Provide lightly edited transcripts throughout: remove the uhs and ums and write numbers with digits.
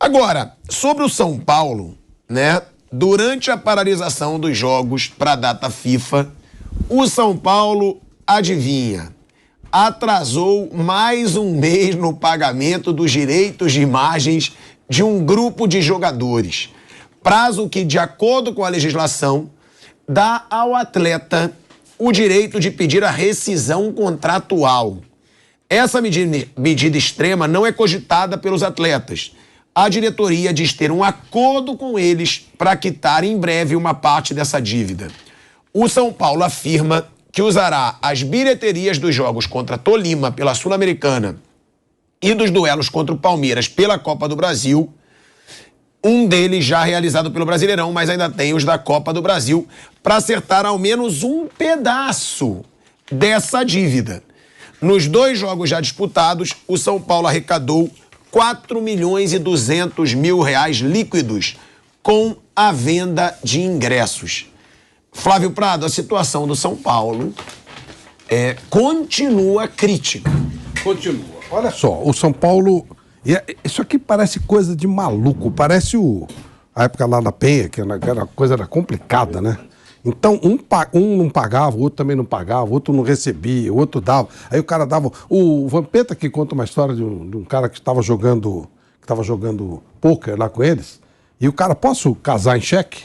Agora, sobre o São Paulo, né? Durante a paralisação dos jogos para a data FIFA, o São Paulo, adivinha, atrasou mais um mês no pagamento dos direitos de imagens de um grupo de jogadores. Prazo que, de acordo com a legislação, dá ao atleta o direito de pedir a rescisão contratual. Essa medida extrema não é cogitada pelos atletas. A diretoria diz ter um acordo com eles para quitar em breve uma parte dessa dívida. O São Paulo afirma que usará as bilheterias dos jogos contra Tolima pela Sul-Americana e dos duelos contra o Palmeiras pela Copa do Brasil, um deles já realizado pelo Brasileirão, mas ainda tem os da Copa do Brasil, para acertar ao menos um pedaço dessa dívida. Nos 2 jogos já disputados, o São Paulo arrecadou 4.200.000 reais líquidos com a venda de ingressos. Flávio Prado, a situação do São Paulo continua crítica. Continua. Olha só, o São Paulo... Isso aqui parece coisa de maluco, parece a época lá na Penha, que a coisa era complicada, né? Então, um não pagava, o outro também não pagava, o outro não recebia, o outro dava. Aí o cara dava... O Vampeta que conta uma história de um cara que estava jogando pôquer lá com eles, e o cara, posso casar em cheque?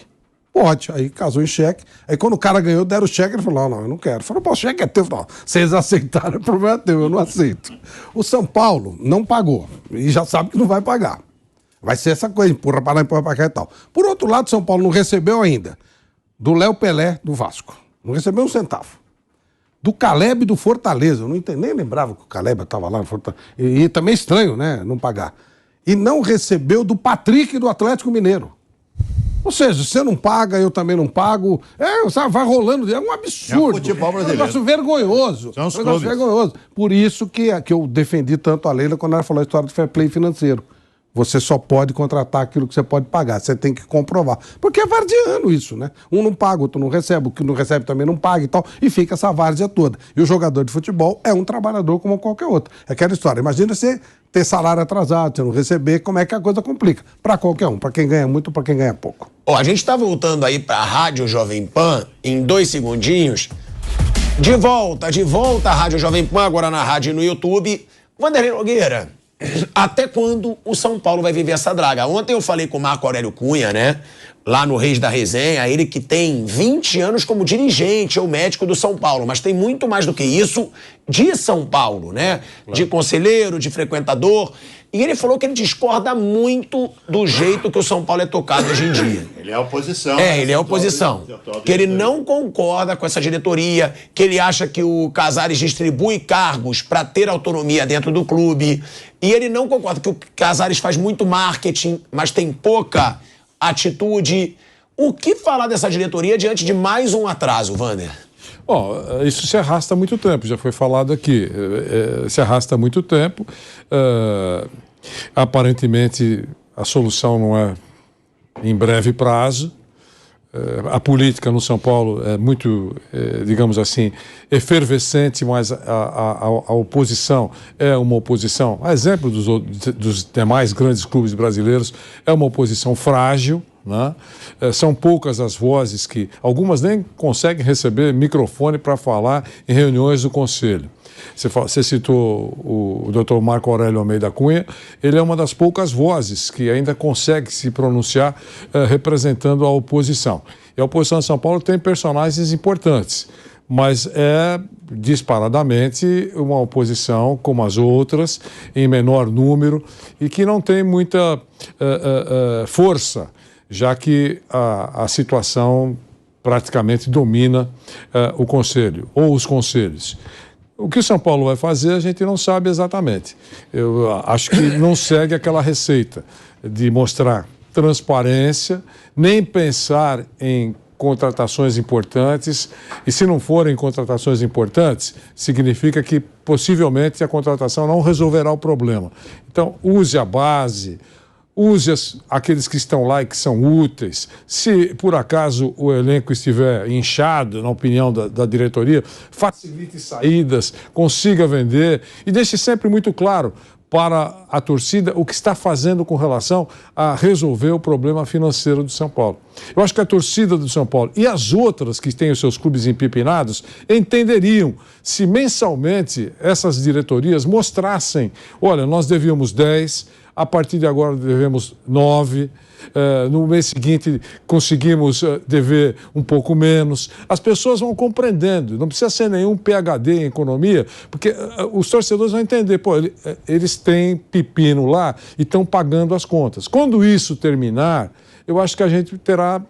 Pode. Aí casou em cheque. Aí quando o cara ganhou, deram o cheque, ele falou, não, eu não quero. Ele falou, o cheque é teu. Não, vocês aceitaram, o problema é teu, eu não aceito. O São Paulo não pagou, e já sabe que não vai pagar. Vai ser essa coisa, empurra para lá, empurra para cá e tal. Por outro lado, o São Paulo não recebeu ainda do Léo Pelé, do Vasco. Não recebeu um centavo. Do Caleb, do Fortaleza. Eu não entendi, nem lembrava que o Caleb estava lá no Fortaleza. E também é estranho, né, não pagar. E não recebeu do Patrick, do Atlético Mineiro. Ou seja, você não paga, eu também não pago. Sabe, vai rolando. É um absurdo. É um futebol brasileiro. Um negócio vergonhoso. São os clubes. Vergonhoso. Por isso que eu defendi tanto a Leila quando ela falou a história do fair play financeiro. Você só pode contratar aquilo que você pode pagar. Você tem que comprovar. Porque é vardiano isso, né? Um não paga, outro não recebe. O que não recebe também não paga e tal. E fica essa várzea toda. E o jogador de futebol é um trabalhador como qualquer outro. É aquela história. Imagina você ter salário atrasado, você não receber, como é que a coisa complica? Para qualquer um. Para quem ganha muito, para quem ganha pouco. Ó, a gente tá voltando aí pra Rádio Jovem Pan em 2 segundinhos. De volta à Rádio Jovem Pan, agora na rádio e no YouTube. Vanderlei Nogueira, até quando o São Paulo vai viver essa draga? Ontem eu falei com o Marco Aurélio Cunha, né? Lá no Reis da Resenha, ele que tem 20 anos como dirigente ou médico do São Paulo, mas tem muito mais do que isso de São Paulo, né? Claro. De conselheiro, de frequentador. E ele falou que ele discorda muito do jeito que o São Paulo é tocado hoje em dia. Ele é oposição. Ele é oposição. Que ele não concorda com essa diretoria, que ele acha que o Casares distribui cargos para ter autonomia dentro do clube. E ele não concorda que o Casares faz muito marketing, mas tem pouca atitude. O que falar dessa diretoria diante de mais um atraso, Vander? Isso se arrasta há muito tempo, já foi falado aqui. Se arrasta há muito tempo. Aparentemente, a solução não é em breve prazo. A política no São Paulo é muito, digamos assim, efervescente, mas a oposição é uma oposição, a exemplo dos demais grandes clubes brasileiros, é uma oposição frágil, né? São poucas as vozes que, algumas nem conseguem receber microfone para falar em reuniões do conselho. Você citou o Dr. Marco Aurélio Almeida Cunha, ele é uma das poucas vozes que ainda consegue se pronunciar representando a oposição. E a oposição de São Paulo tem personagens importantes, mas é disparadamente uma oposição como as outras, em menor número, e que não tem muita força, já que a situação praticamente domina o conselho, ou os conselhos. O que o São Paulo vai fazer, a gente não sabe exatamente. Eu acho que não segue aquela receita de mostrar transparência, nem pensar em contratações importantes, e se não forem contratações importantes, significa que possivelmente a contratação não resolverá o problema. Então, use a base, use aqueles que estão lá e que são úteis. Se, por acaso, o elenco estiver inchado, na opinião da diretoria, facilite saídas, consiga vender e deixe sempre muito claro para a torcida o que está fazendo com relação a resolver o problema financeiro do São Paulo. Eu acho que a torcida do São Paulo e as outras que têm os seus clubes empipinados entenderiam se mensalmente essas diretorias mostrassem, olha, nós devíamos 10, a partir de agora devemos 9, no mês seguinte conseguimos dever um pouco menos. As pessoas vão compreendendo, não precisa ser nenhum PhD em economia, porque os torcedores vão entender, pô, eles têm pepino lá e estão pagando as contas. Quando isso terminar, eu acho que a gente terá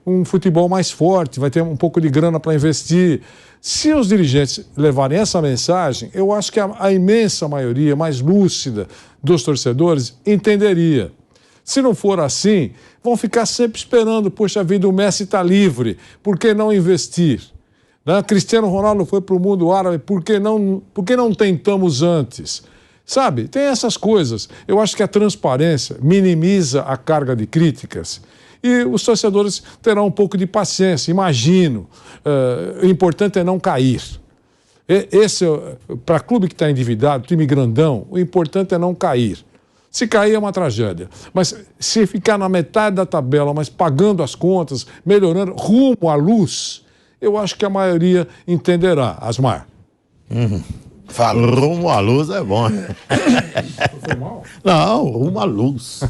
um futebol mais forte, vai ter um pouco de grana para investir. Se os dirigentes levarem essa mensagem, eu acho que a imensa maioria, mais lúcida dos torcedores, entenderia. Se não for assim, vão ficar sempre esperando, poxa vida, o Messi está livre, por que não investir? Né? Cristiano Ronaldo foi para o mundo árabe, por que não tentamos antes? Sabe, tem essas coisas. Eu acho que a transparência minimiza a carga de críticas e os torcedores terão um pouco de paciência, imagino. O importante é não cair. Para clube que está endividado, time grandão, o importante é não cair. Se cair é uma tragédia. Mas se ficar na metade da tabela, mas pagando as contas, melhorando, rumo à luz, eu acho que a maioria entenderá. Asmar. Fala. Rumo à luz é bom. Foi mal? Não, rumo à luz.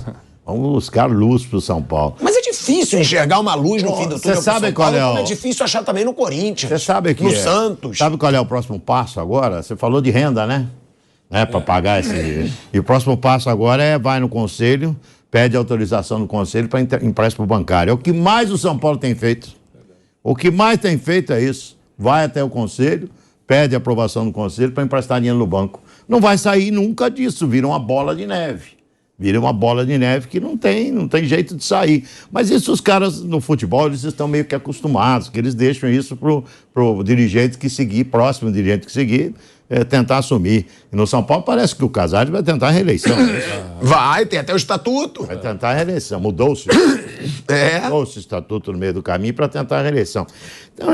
Vamos buscar luz pro São Paulo. Mas é difícil enxergar uma luz no fim do túnel. Você sabe São qual Paulo, é o... como é difícil achar também no Corinthians. Você sabe que no Santos. Sabe qual é o próximo passo agora? Você falou de renda, né? Para pagar esse... E o próximo passo agora vai no conselho, pede autorização do conselho para empréstimo bancário. É o que mais o São Paulo tem feito. O que mais tem feito é isso. Vai até o conselho, pede aprovação do conselho para emprestar dinheiro no banco. Não vai sair nunca disso, vira uma bola de neve. Vira uma bola de neve que não tem jeito de sair. Mas isso os caras no futebol, eles estão meio que acostumados, que eles deixam isso pro dirigente que seguir, próximo dirigente que seguir, tentar assumir. E no São Paulo parece que o Casares vai tentar a reeleição. Vai, tem até o estatuto. Vai tentar a reeleição. Mudou-se. Mudou-se o estatuto no meio do caminho para tentar a reeleição. Então,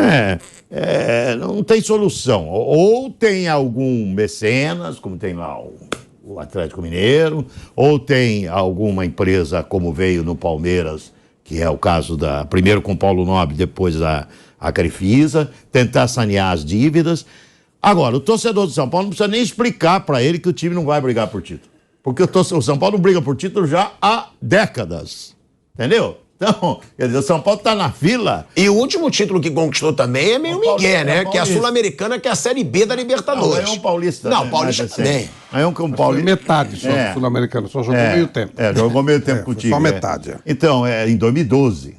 não tem solução. Ou tem algum mecenas, como tem lá o Atlético Mineiro, ou tem alguma empresa como veio no Palmeiras, que é o caso primeiro com Paulo Nobre, depois a Crefisa, tentar sanear as dívidas. Agora, o torcedor do São Paulo não precisa nem explicar para ele que o time não vai brigar por título. Porque o São Paulo não briga por título já há décadas. Entendeu? Então, quer dizer, o São Paulo está na fila. E o último título que conquistou também é meio migué, né? Que é a Sul-Americana, que é a Série B da Libertadores. Não, é um paulista. Não, paulista também. É um paulista. Metade só do Sul-Americano, só jogou meio tempo. Jogou meio tempo contigo. Só metade. Então, em 2012,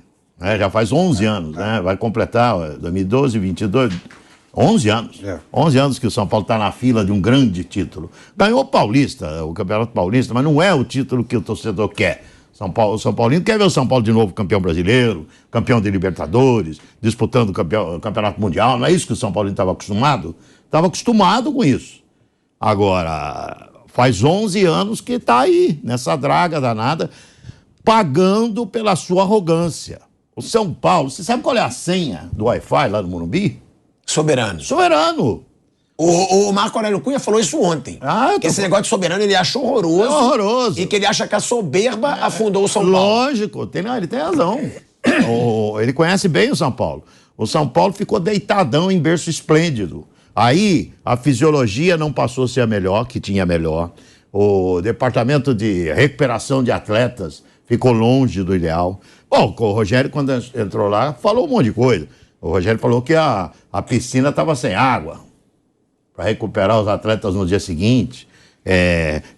já faz 11 anos, né? Vai completar 2012, 22... 11 anos. 11 anos que o São Paulo está na fila de um grande título. Ganhou o Paulista, o Campeonato Paulista, mas não é o título que o torcedor quer. O São Paulino quer ver o São Paulo de novo campeão brasileiro, campeão de Libertadores, disputando o Campeonato Mundial. Não é isso que o São Paulino estava acostumado? Estava acostumado com isso. Agora, faz 11 anos que está aí, nessa draga danada, pagando pela sua arrogância. O São Paulo, você sabe qual é a senha do Wi-Fi lá no Morumbi? Soberano. Soberano. O Marco Aurélio Cunha falou isso ontem. Que esse negócio de soberano ele acha horroroso. É horroroso. E que ele acha que a soberba afundou o São Paulo. Lógico, ele tem razão. Ele conhece bem o São Paulo. O São Paulo ficou deitadão em berço esplêndido. Aí a fisiologia não passou a ser a melhor, que tinha melhor. O departamento de recuperação de atletas ficou longe do ideal. Bom, o Rogério, quando entrou lá, falou um monte de coisa. O Rogério falou que a piscina estava sem água para recuperar os atletas no dia seguinte.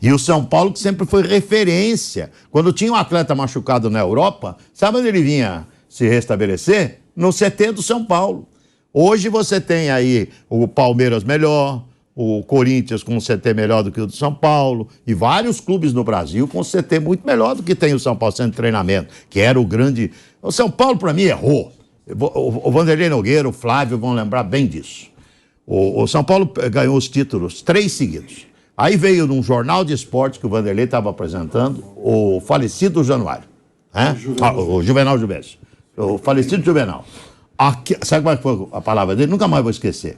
E o São Paulo, que sempre foi referência. Quando tinha um atleta machucado na Europa, sabe onde ele vinha se restabelecer? No CT do São Paulo. Hoje você tem aí o Palmeiras melhor, o Corinthians com um CT melhor do que o do São Paulo, e vários clubes no Brasil com um CT muito melhor do que tem o São Paulo Centro de Treinamento, que era o grande... O São Paulo, para mim, errou. O Vanderlei Nogueira, o Flávio vão lembrar bem disso. O São Paulo ganhou os títulos 3 seguidos. Aí veio num jornal de esportes que o Vanderlei estava apresentando, o falecido Januário. O Juvenal Juvencio. O falecido Juvenal. Sabe qual foi a palavra dele? Nunca mais vou esquecer.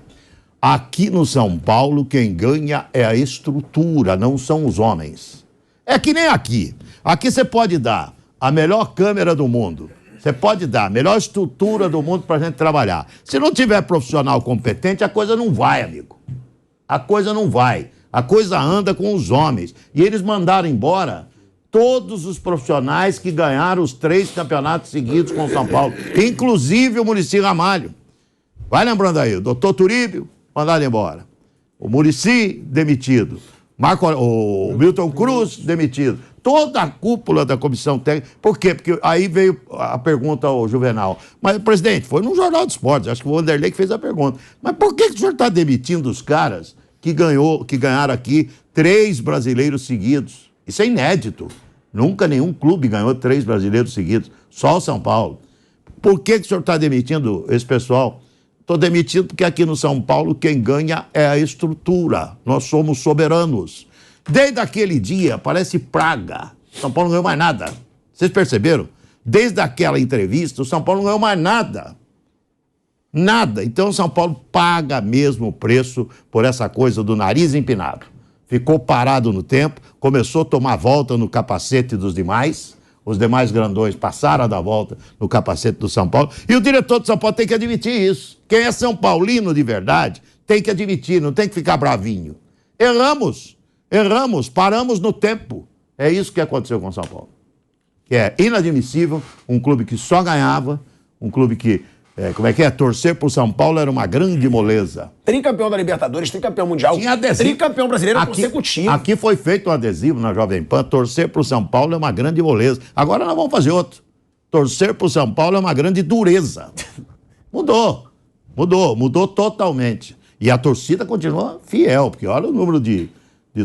Aqui no São Paulo, quem ganha é a estrutura, não são os homens. É que nem aqui. Aqui você pode dar a melhor câmera do mundo, você pode dar a melhor estrutura do mundo para a gente trabalhar. Se não tiver profissional competente, a coisa não vai, amigo. A coisa não vai. A coisa anda com os homens. E eles mandaram embora todos os profissionais que ganharam os 3 campeonatos seguidos com o São Paulo, inclusive o Muricy Ramalho. Vai lembrando aí, o doutor Turíbio, mandado embora. O Muricy, demitido. O Milton Cruz, demitido. Toda a cúpula da comissão técnica. Por quê? Porque aí veio a pergunta ao Juvenal. Mas, presidente, foi num jornal de esportes, acho que o Vanderlei que fez a pergunta. Mas por que o senhor está demitindo os caras que ganharam aqui 3 brasileiros seguidos? Isso é inédito. Nunca nenhum clube ganhou 3 brasileiros seguidos. Só o São Paulo. Por que o senhor está demitindo esse pessoal? Estou demitido porque aqui no São Paulo quem ganha é a estrutura. Nós somos soberanos. Desde aquele dia, parece praga. São Paulo não ganhou mais nada. Vocês perceberam? Desde aquela entrevista, o São Paulo não ganhou mais nada. Nada. Então o São Paulo paga mesmo o preço por essa coisa do nariz empinado. Ficou parado no tempo, começou a tomar volta no capacete dos demais. Os demais grandões passaram a dar volta no capacete do São Paulo. E o diretor do São Paulo tem que admitir isso. Quem é São Paulino de verdade tem que admitir, não tem que ficar bravinho. Erramos, paramos no tempo. É isso que aconteceu com o São Paulo. Que é inadmissível, um clube que só ganhava, um clube que, torcer pro São Paulo era uma grande moleza. Tricampeão da Libertadores, tricampeão mundial, tricampeão brasileiro consecutivo. Aqui foi feito um adesivo na Jovem Pan, torcer pro São Paulo é uma grande moleza. Agora nós vamos fazer outro. Torcer pro São Paulo é uma grande dureza. Mudou totalmente. E a torcida continua fiel, porque olha o número de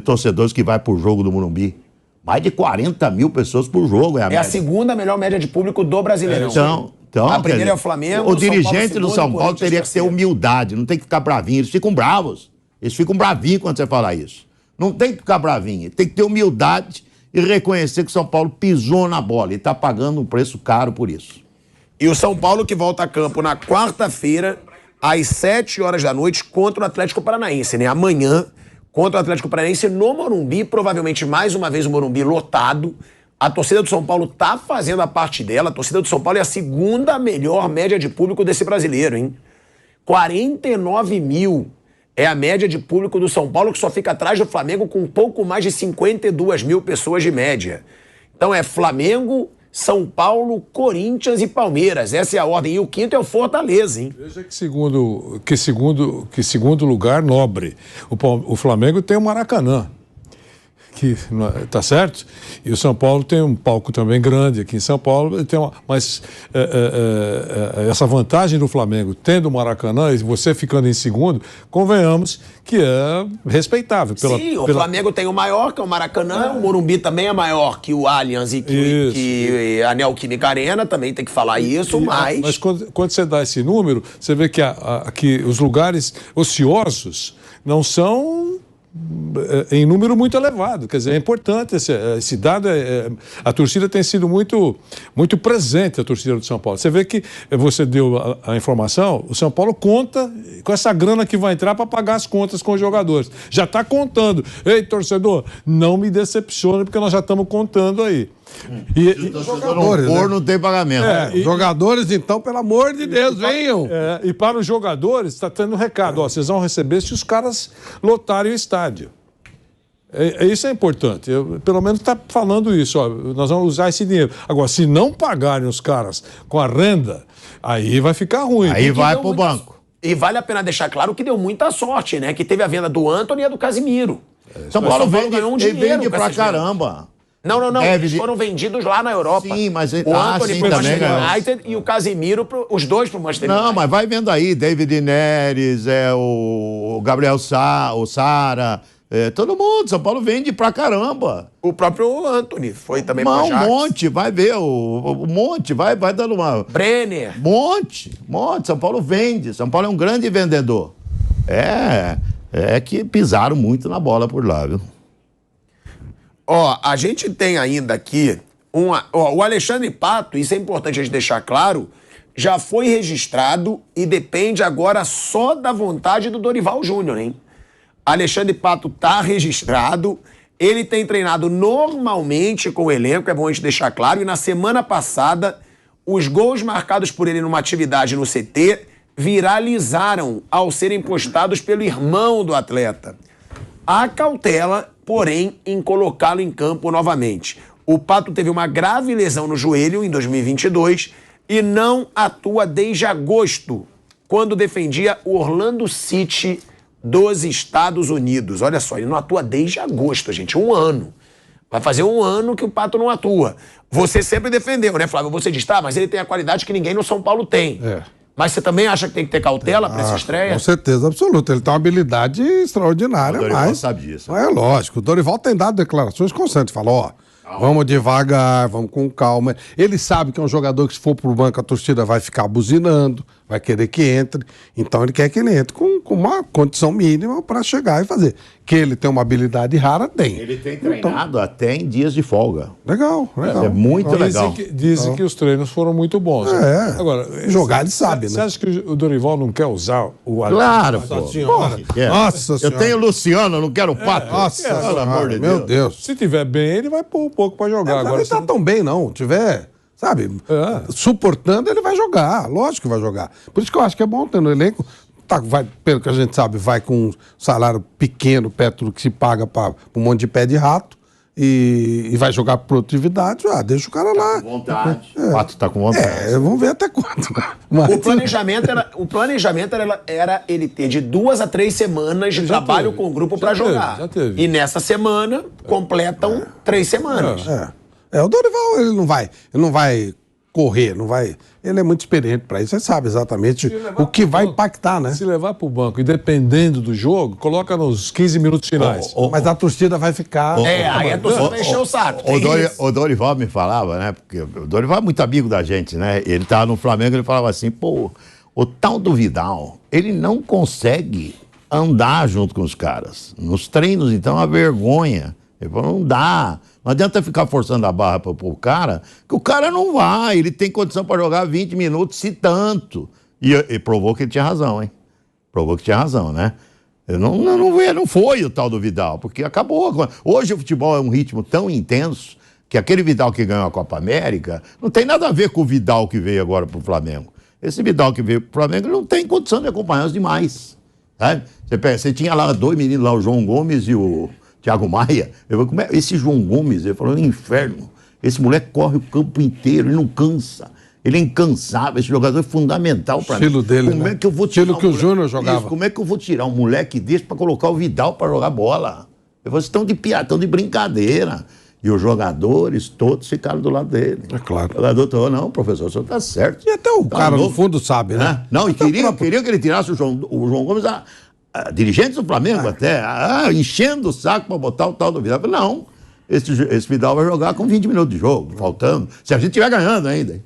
torcedores que vai pro jogo do Morumbi. Mais de 40 mil pessoas por jogo é a segunda melhor média de público do Brasileirão. Então, a primeira é o Flamengo. O dirigente do São Paulo teria que ter humildade, não tem que ficar bravinho. Eles ficam bravos. Eles ficam bravinhos quando você fala isso. Não tem que ficar bravinho. Tem que ter humildade e reconhecer que o São Paulo pisou na bola e está pagando um preço caro por isso. E o São Paulo que volta a campo na quarta-feira, às 7 horas da noite, contra o Atlético Paranaense, né? Amanhã, contra o Atlético Paranaense no Morumbi, provavelmente mais uma vez o Morumbi lotado. A torcida do São Paulo tá fazendo a parte dela. A torcida do São Paulo é a segunda melhor média de público desse brasileiro, hein? 49 mil é a média de público do São Paulo, que só fica atrás do Flamengo com um pouco mais de 52 mil pessoas de média. Então é Flamengo, São Paulo, Corinthians e Palmeiras. Essa é a ordem. E o quinto é o Fortaleza, hein? Veja que segundo lugar nobre. O Flamengo tem o Maracanã, que tá certo? E o São Paulo tem um palco também grande aqui em São Paulo, mas essa vantagem do Flamengo tendo o Maracanã e você ficando em segundo, convenhamos que é respeitável. O Flamengo tem o maior, que é o Maracanã, o Morumbi também é maior que o Allianz e que a Neoquímica Arena, também tem que falar isso, mas quando você dá esse número, você vê que os lugares ociosos não são em número muito elevado. Quer dizer, é importante esse dado. A torcida tem sido muito presente, a torcida do São Paulo. Você vê que você deu a informação, o São Paulo conta com essa grana que vai entrar para pagar as contas com os jogadores. Já está contando. Ei, torcedor, não me decepcione, porque nós já estamos contando aí. Jogadores, não tem pagamento. Jogadores, então, pelo amor de Deus, venham. E para os jogadores, está tendo um recado. Vocês vão receber se os caras lotarem o estádio. Isso é importante. Pelo menos está falando isso. Nós vamos usar esse dinheiro. Agora, se não pagarem os caras com a renda, aí vai ficar ruim. Aí vai pro banco. E vale a pena deixar claro que deu muita sorte, né? Que teve a venda do Antony e a do Casimiro. São Paulo ganhou um dinheiro. Vende pra caramba. Não. Eles foram vendidos lá na Europa. Sim, mas o Antony pro Manchester United e o Casimiro, os dois pro Manchester United. Não, mas vai vendo aí. David Neres, o Gabriel o Sara, todo mundo. São Paulo vende pra caramba. O próprio Antony foi também pro Ajax. Um monte, vai ver. Um monte, vai dando uma... Brenner. Monte. São Paulo vende. São Paulo é um grande vendedor. É que pisaram muito na bola por lá, viu? A gente tem ainda aqui o Alexandre Pato, isso é importante a gente deixar claro, já foi registrado e depende agora só da vontade do Dorival Júnior, hein? Alexandre Pato tá registrado, ele tem treinado normalmente com o elenco, é bom a gente deixar claro, e na semana passada, os gols marcados por ele numa atividade no CT viralizaram ao serem postados pelo irmão do atleta. Há cautela, porém, em colocá-lo em campo novamente. O Pato teve uma grave lesão no joelho em 2022 e não atua desde agosto, quando defendia o Orlando City dos Estados Unidos. Olha só, ele não atua desde agosto, gente, 1 ano. Vai fazer 1 ano que o Pato não atua. Você sempre defendeu, né, Flávio? Você diz, tá, mas ele tem a qualidade que ninguém no São Paulo tem. Mas você também acha que tem que ter cautela para essa estreia? Com certeza absoluta. Ele tem uma habilidade extraordinária. O Dorival mas sabe disso. É lógico. O Dorival tem dado declarações constantes. Falou, vamos devagar, vamos com calma. Ele sabe que é um jogador que, se for pro banco, a torcida vai ficar buzinando, vai querer que entre. Então ele quer que ele entre com uma condição mínima para chegar e fazer. Que ele tem uma habilidade rara, tem. Ele tem treinado até em dias de folga. Legal. É muito legal. Dizem que os treinos foram muito bons. Agora, jogar ele sabe, Você né? acha que o Dorival não quer usar o Claro, Nossa pô. senhora. Nossa Nossa Eu tenho o Luciano, eu não quero o Pato. Nossa Pelo senhora, amor de meu Deus. Se tiver bem, ele vai pôr um pouco para jogar. Agora Agora, ele tá tão bem, não. Tiver, sabe, suportando, ele vai jogar. Lógico que vai jogar. Por isso que eu acho que é bom ter no elenco. Tá, vai, pelo que a gente sabe, vai com um salário pequeno, perto do que se paga para um monte de pé de rato. E vai jogar produtividade, deixa o cara lá. Com vontade. O Pato tá com vontade. Vamos ver até quando. Mas, O planejamento era ele ter de 2 a 3 semanas de trabalho com o grupo para jogar. já teve. E nessa semana completam 3 semanas. o Dorival, ele não vai correr, não vai. Ele é muito experiente para isso, você sabe exatamente o que vai impactar, né? se levar para o banco e dependendo do jogo, coloca nos 15 minutos finais. Mas a torcida vai ficar. Aí a torcida vai encher o saco. O Dorival me falava, né? Porque o Dorival é muito amigo da gente, né? Ele tava no Flamengo, ele falava assim, pô, o tal do Vidal, ele não consegue andar junto com os caras. Nos treinos, então, é uma vergonha. Ele falou, não dá. Não adianta ficar forçando a barra pro cara, que o cara não vai. Ele tem condição para jogar 20 minutos, se tanto. E provou que ele tinha razão, hein? Provou que tinha razão, né? Não foi o tal do Vidal, porque acabou. Hoje o futebol é um ritmo tão intenso que aquele Vidal que ganhou a Copa América não tem nada a ver com o Vidal que veio agora pro Flamengo. Esse Vidal que veio pro Flamengo não tem condição de acompanhar os demais. Sabe? Você tinha lá 2 meninos, lá, o João Gomes e o Thiago Maia. Esse João Gomes, ele falou, é um inferno. Esse moleque corre o campo inteiro, ele não cansa. Ele é incansável, esse jogador é fundamental para mim. Estilo dele, como né? É que eu vou tirar Estilo que o Júnior jogava. Isso, como é que eu vou tirar um moleque desse para colocar o Vidal para jogar bola? Vocês estão de piada, estão de brincadeira. E os jogadores todos ficaram do lado dele. É claro. O jogador falou, não, professor, o senhor está certo. E até o Tá cara, louco. no fundo, sabe, né? Não, e queria que ele tirasse o João Gomes, dirigentes do Flamengo até, enchendo o saco para botar o tal do Vidal. Eu falei, não, esse Vidal vai jogar com 20 minutos de jogo, faltando. Se a gente estiver ganhando ainda. Se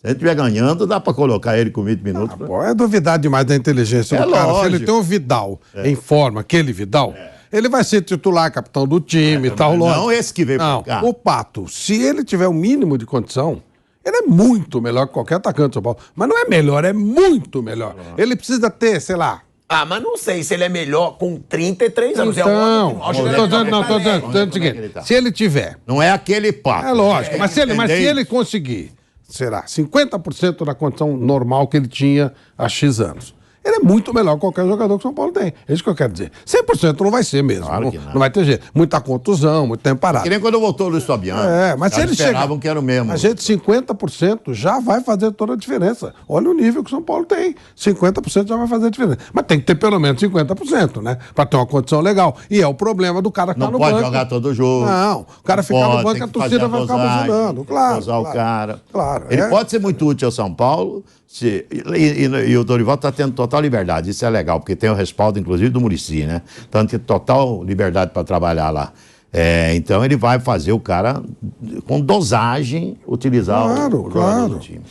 a gente estiver ganhando, dá para colocar ele com 20 minutos. Pô, é duvidar demais da inteligência do cara. lógico. Se ele tem um Vidal em forma, aquele Vidal, ele vai ser titular, capitão do time e tal, lógico. Não esse que veio pra Não, cá. o Pato, se ele tiver o mínimo de condição, ele é muito melhor que qualquer atacante do São Paulo. Mas não é melhor, é muito melhor. Ele precisa ter, sei lá. Mas não sei se ele é melhor com 33 anos. Então, tô dizendo o que seguinte, ele tá. se ele tiver, Não é aquele Pato. é lógico, mas se entendeu? ele conseguir, será, 50% da condição normal que ele tinha há X anos, ele é muito melhor que qualquer jogador que o São Paulo tem. É isso que eu quero dizer. 100% não vai ser mesmo. Claro que não. não. Não vai ter jeito. Muita contusão, muito tempo parado. Que nem quando voltou o Luiz Fabiano. Mas se ele esperavam que era o mesmo. A gente, 50% já vai fazer toda a diferença. Olha o nível que o São Paulo tem. 50% já vai fazer a diferença. Mas tem que ter pelo menos 50%, né? Pra ter uma condição legal. E é o problema do cara que tá Não no pode banco. jogar todo jogo. Não. O cara ficar no banco, a torcida vai ficar buzinando. Claro. Usar o cara. Claro. Ele pode ser muito útil ao São Paulo. E o Dorival está tendo total liberdade. Isso é legal, porque tem o respaldo, inclusive, do Muricy, né? Tanto que total liberdade para trabalhar lá. Então ele vai fazer o cara, com dosagem, utilizar o jogador do time.